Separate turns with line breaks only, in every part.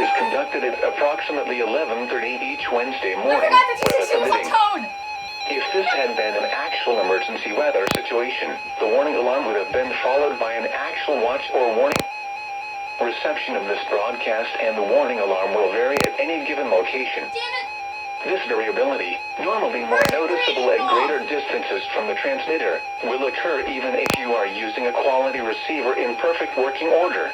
is conducted at approximately 11:30 each Wednesday
I
morning,
forgot the
weather
TCC was on
permitting.
tone.
If this had been an actual emergency weather situation, the warning alarm would have been followed by an actual watch or warning. Reception of this broadcast and the warning alarm will vary at any given location.
Damn it.
This variability, normally more noticeable at greater distances from the transmitter, will occur even if you are using a quality receiver in perfect working order.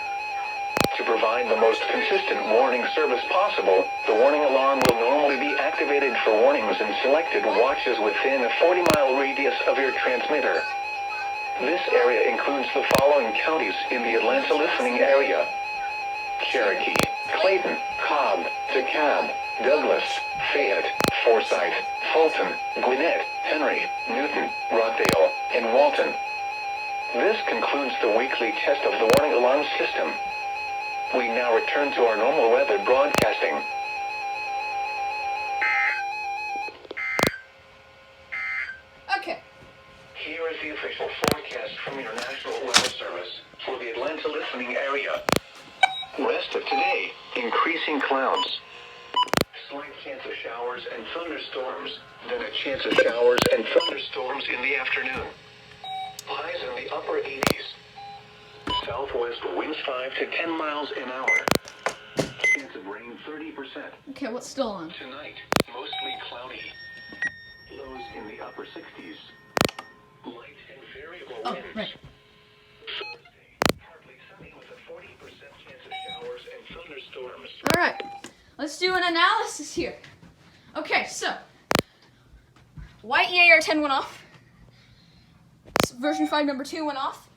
To provide the most consistent warning service possible, the warning alarm will normally be activated for warnings in selected watches within a 40-mile radius of your transmitter. This area includes the following counties in the Atlanta listening area: Cherokee, Clayton, Cobb, DeKalb, Douglas, Fayette, Forsyth, Fulton, Gwinnett, Henry, Newton, Rockdale, and Walton. This concludes the weekly test of the warning alarm system. We now return to our normal weather broadcasting.
Okay.
Here is the official forecast from your National Weather Service for the Atlanta listening area. Rest of today, increasing clouds. Slight chance of showers and thunderstorms, then a chance of showers and thunderstorms in the afternoon. Highs in the upper 80s. Southwest winds 5 to 10 miles an hour. Chance of rain 30%.
Okay, what's still on?
Tonight, mostly cloudy. Lows in the upper 60s. Light and variable
Oh,
winds.
right.
Thursday, partly sunny with a 40% chance of showers and thunderstorms.
All right. Let's do an analysis here. Okay, so white EAR10 went off. Version 5 number 2 went off.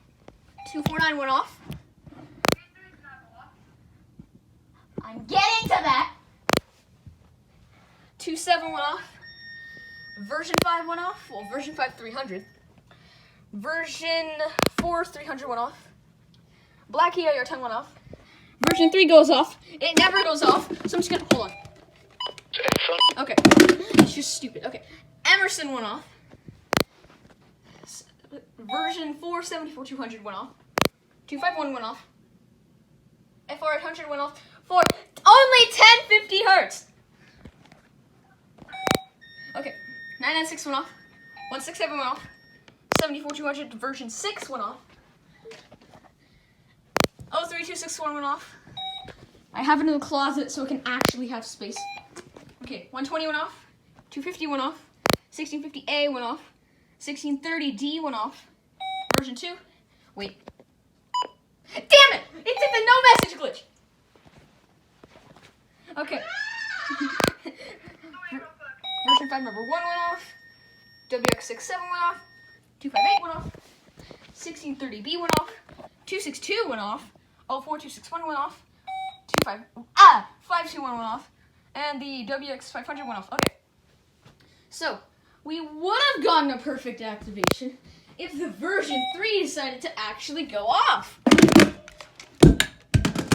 249 went off. I'm getting to that. 27 went off. Version 5 went off. Well, version 5 300. Version 4 300 went off. Black EAR10 went off. Version 3 goes off. It never goes off. So I'm just gonna hold on. Okay. It's just stupid. Okay. Emerson went off. Version 4 74 200 went off. 251 went off. FR 800 went off for only 1050 hertz. Okay. 996 went off. 167 went off. 74 200 version 6 went off. 03261 went off. I have it in the closet so it can actually have space. Okay, 120 went off. 250 went off. 1650A went off. 1630D went off. Version 2. Wait. Damn it! It's in the no message glitch. Okay. Version 5 number 1 went off. WX67 went off. 258 went off. 1630B went off. 262 went off. 04261 went off. 521 went off. And the WX500 went off. Okay. So, we would have gotten a perfect activation if the version 3 decided to actually go off.